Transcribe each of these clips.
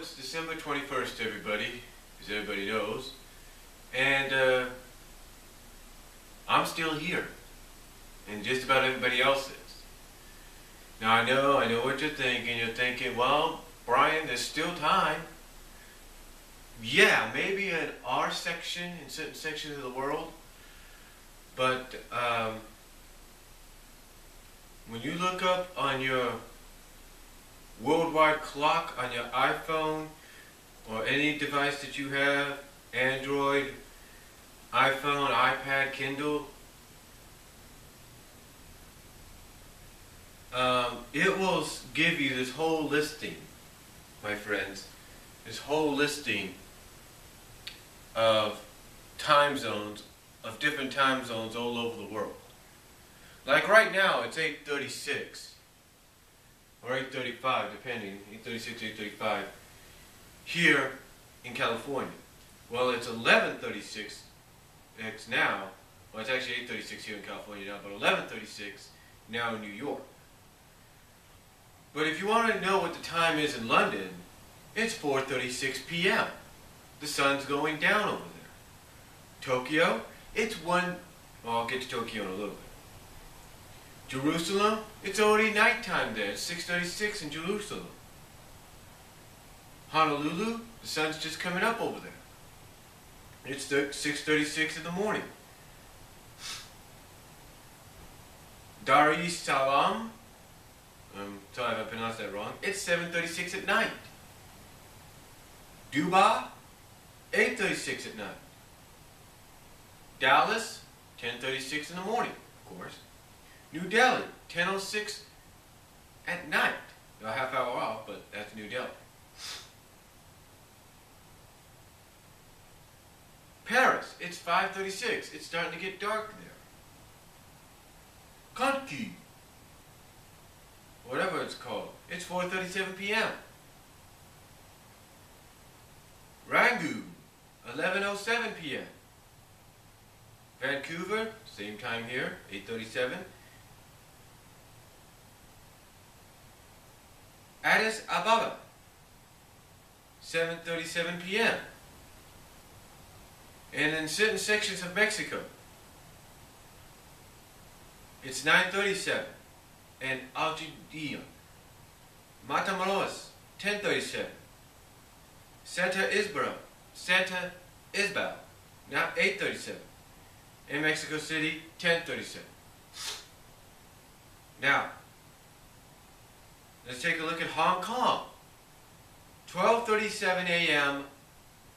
it's December 21st, everybody, as everybody knows, and I'm still here, and just about everybody else is. Now I know what you're thinking. You're thinking, well, Brian, there's still time. Yeah, maybe in our section, in certain sections of the world, but when you look up on your worldwide clock on your iPhone or any device that you have, Android, iPhone, iPad, Kindle, it will give you this whole listing, my friends, this whole listing of time zones, of different time zones all over the world. Like right now, it's 8:36 or 8:35, depending, 8:36, 8:35 here in California. Well, it's 11:36 now. Well, it's actually 8:36 here in California now, but 11:36 now in New York. But if you want to know what the time is in London, it's 4:36 p.m. The sun's going down over there. Tokyo, it's well, I'll get to Tokyo in a little bit. Jerusalem, it's already nighttime there. It's 6:36 in Jerusalem. Honolulu, the sun's just coming up over there. It's 6:36 in the morning. Dar es Salaam, sorry if I pronounced that wrong, it's 7:36 at night. Dubai, 8:36 at night. Dallas, 10:36 in the morning, of course. New Delhi, 10:06 at night. A half hour off, but that's New Delhi. Paris, it's 5:36. It's starting to get dark there. Kanki, whatever it's called, it's 4:37 p.m. Rangoon, 11:07 p.m. Vancouver, same time here, 8:37. Addis Ababa, 7:37 p.m. And in certain sections of Mexico, it's 9:37. And Algeria, Matamoros, 10:37. Santa Isabel, now 8:37. In Mexico City, 10:37. Now, let's take a look at Hong Kong. 12:37 a.m.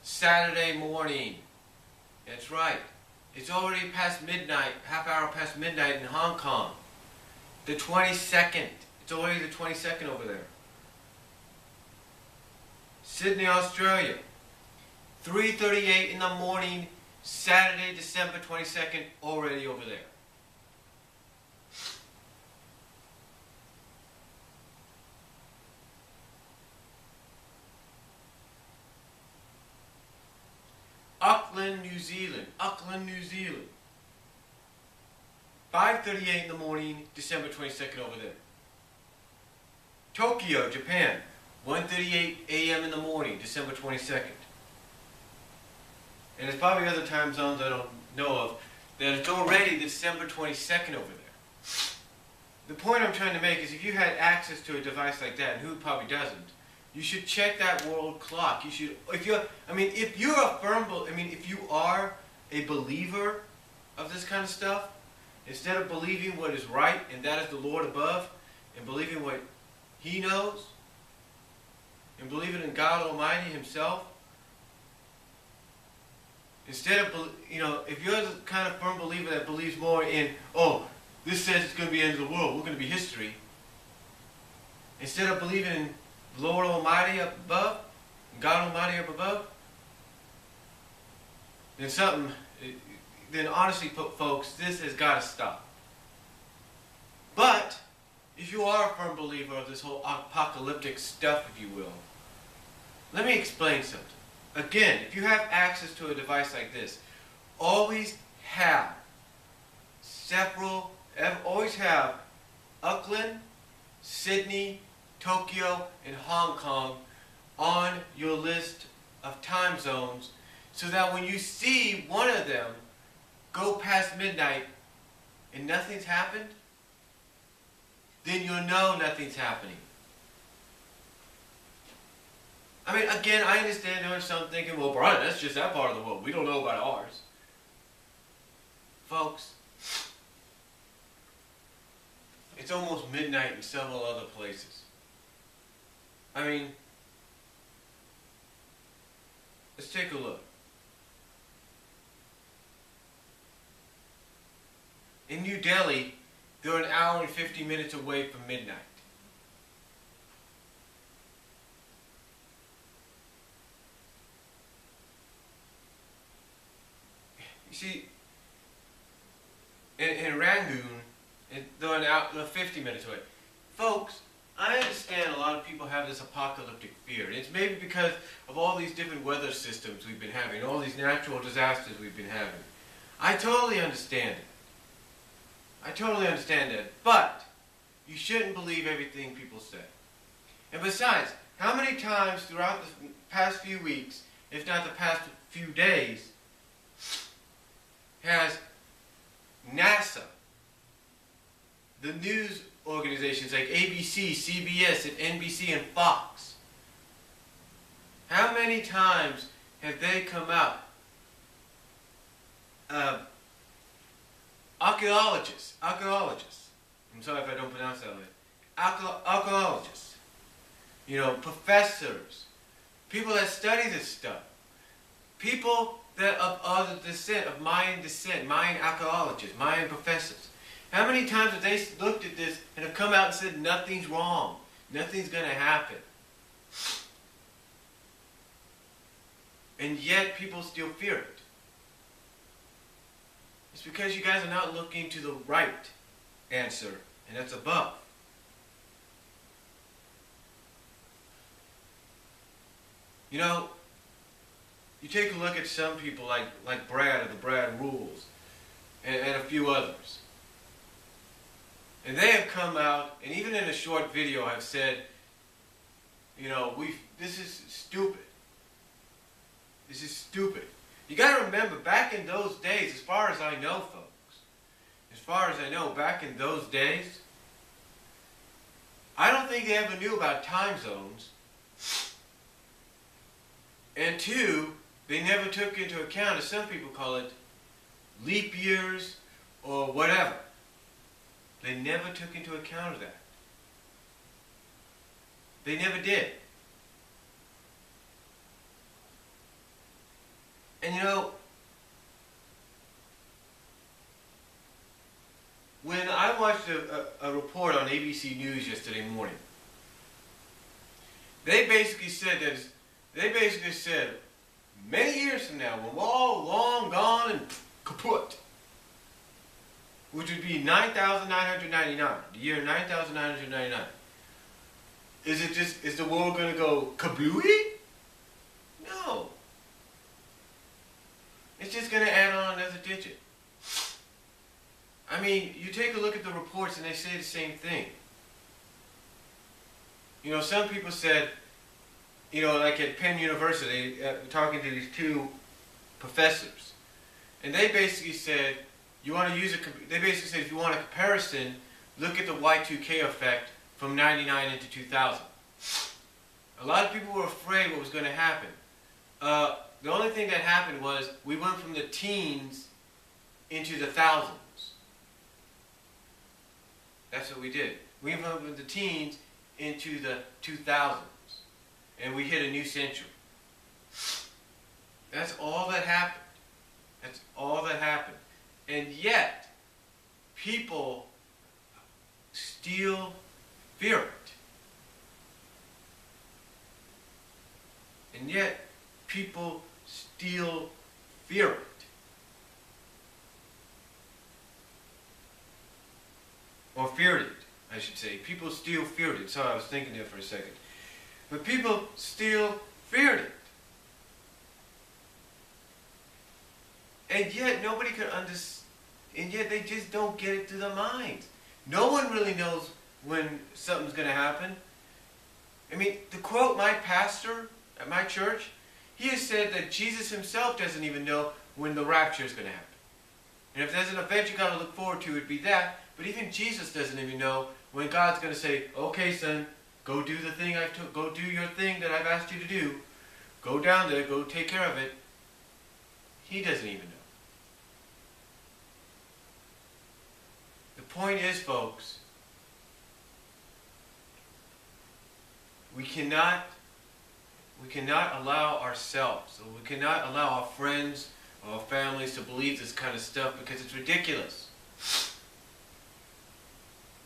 Saturday morning. That's right. It's already past midnight, half hour past midnight in Hong Kong. The 22nd. It's already the 22nd over there. Sydney, Australia. 3:38 in the morning, Saturday, December 22nd, already over there. Auckland, New Zealand. 5:38 in the morning, December 22nd over there. Tokyo, Japan. 1:38 a.m. in the morning, December 22nd. And there's probably other time zones I don't know of that it's already December 22nd over there. The point I'm trying to make is if you had access to a device like that, and who probably doesn't, you should check that world clock. You should, if you are a believer of this kind of stuff, instead of believing what is right, and that is the Lord above, and believing what He knows, and believing in God Almighty Himself, instead of, if you're the kind of firm believer that believes more in, oh, this says it's going to be the end of the world, we're going to be history, instead of believing in the Lord Almighty up above, God Almighty up above, then honestly, folks, this has got to stop. But if you are a firm believer of this whole apocalyptic stuff, if you will, let me explain something. Again, if you have access to a device like this, always have Auckland, Sydney, Tokyo, and Hong Kong on your list of time zones so that when you see one of them go past midnight and nothing's happened, then you'll know nothing's happening. I mean, again, I understand there are some thinking, well, Brian, that's just that part of the world. We don't know about ours. Folks, it's almost midnight in several other places. I mean, let's take a look. In New Delhi, they're an hour and 50 minutes away from midnight. You see, in Rangoon, they're 50 minutes away. Folks, I understand a lot of people have this apocalyptic fear. And it's maybe because of all these different weather systems we've been having, all these natural disasters we've been having. I totally understand it. I totally understand that. But you shouldn't believe everything people say. And besides, how many times throughout the past few weeks, if not the past few days, has NASA, the news organizations like ABC, CBS, and NBC, and Fox, how many times have they come out? Archaeologists, I'm sorry if I don't pronounce that right, archaeologists, you know, professors, people that study this stuff, people that of other descent, of Mayan descent, Mayan archaeologists, Mayan professors. How many times have they looked at this and have come out and said nothing's wrong, nothing's going to happen? And yet people still fear it. It's because you guys are not looking to the right answer, and that's above. You know, you take a look at some people like Brad of the Brad Rules and a few others. And they have come out, and even in a short video have said, you know, this is stupid. This is stupid. You got to remember, back in those days, as far as I know, folks, as far as I know, back in those days, I don't think they ever knew about time zones. And two, they never took into account, as some people call it, leap years or whatever. They never took into account of that. They never did. And you know, when I watched a report on ABC News yesterday morning, they basically said many years from now, when we're all long gone and kaput, which would be 9,999, the year 9,999. Is the world going to go kablooey? No. It's just going to add on another digit. I mean, you take a look at the reports and they say the same thing. You know, some people said, you know, like at Penn University, talking to these two professors, and they basically said, they basically said if you want a comparison, look at the Y2K effect from 99 into 2000. A lot of people were afraid what was going to happen. The only thing that happened was we went from the teens into the thousands. That's what we did. We went from the teens into the 2000s. And we hit a new century. That's all that happened. That's all that happened. And yet, people still fear it. And yet, people still fear it. Or feared it, I should say. People still feared it. Sorry, I was thinking there for a second. But people still feared it. And yet nobody could understand, and yet they just don't get it through their minds. No one really knows when something's going to happen. I mean, to quote my pastor at my church, he has said that Jesus himself doesn't even know when the rapture is going to happen. And if there's an event you got to look forward to, it'd be that. But even Jesus doesn't even know when God's going to say, okay, son, go do the thing go do your thing that I've asked you to do. Go down there, go take care of it. He doesn't even know. The point is, folks, we cannot allow ourselves, or we cannot allow our friends or our families to believe this kind of stuff because it's ridiculous.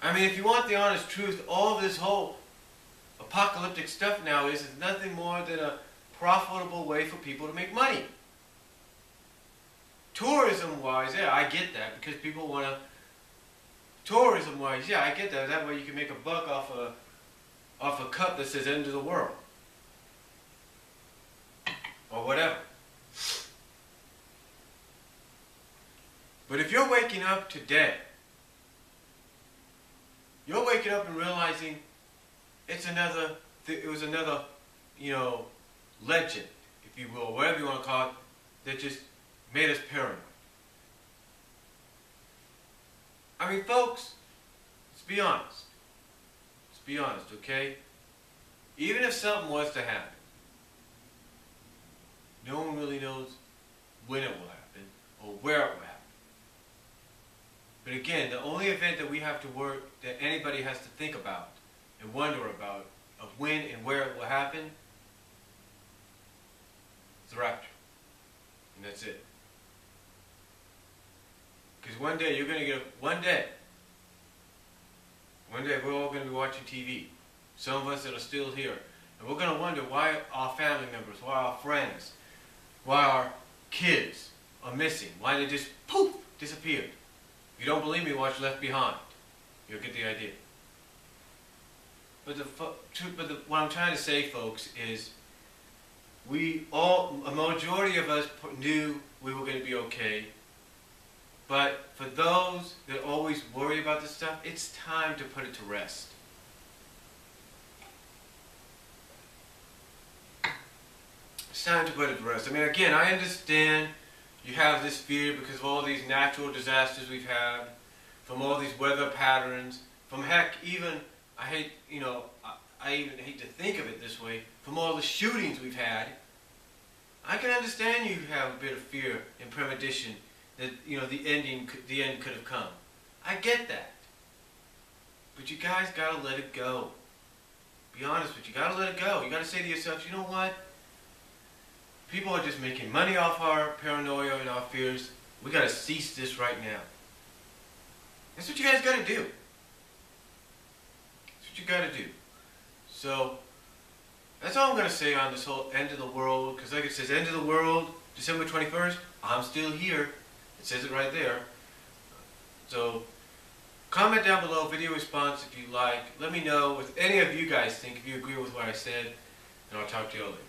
I mean, if you want the honest truth, all this whole apocalyptic stuff now is nothing more than a profitable way for people to make money. Tourism-wise, yeah, I get that, because people want to... Tourism-wise, yeah, I get that. That way you can make a buck off a cup that says end of the world. Or whatever. But if you're waking up today, you're waking up and realizing it was another, legend, if you will, whatever you want to call it, that just made us paranoid. I mean, folks, let's be honest. Let's be honest, okay? Even if something was to happen, no one really knows when it will happen or where it will happen. But again, the only event that we have to that anybody has to think about and wonder about of when and where it will happen is the rapture. And that's it. Because one day you're going to one day we're all going to be watching TV. Some of us that are still here. And we're going to wonder why our family members, why our friends, why our kids are missing. Why they just, poof, disappeared. If you don't believe me, watch Left Behind. You'll get the idea. But what I'm trying to say, folks, is a majority of us knew we were going to be okay. But for those that always worry about this stuff, it's time to put it to rest. It's time to put it to rest. I mean, again, I understand you have this fear because of all these natural disasters we've had, from all these weather patterns, from heck, even, I even hate to think of it this way, from all the shootings we've had. I can understand you have a bit of fear and premonition that, the end could have come. I get that. But you guys gotta let it go. Be honest with you, gotta let it go. You gotta say to yourself, you know what? People are just making money off our paranoia and our fears. We gotta cease this right now. That's what you guys gotta do. That's what you gotta do. So, that's all I'm gonna say on this whole end of the world, because like it says, end of the world, December 21st, I'm still here. It says it right there. So, comment down below, video response if you like. Let me know if any of you guys think, if you agree with what I said, and I'll talk to you all later.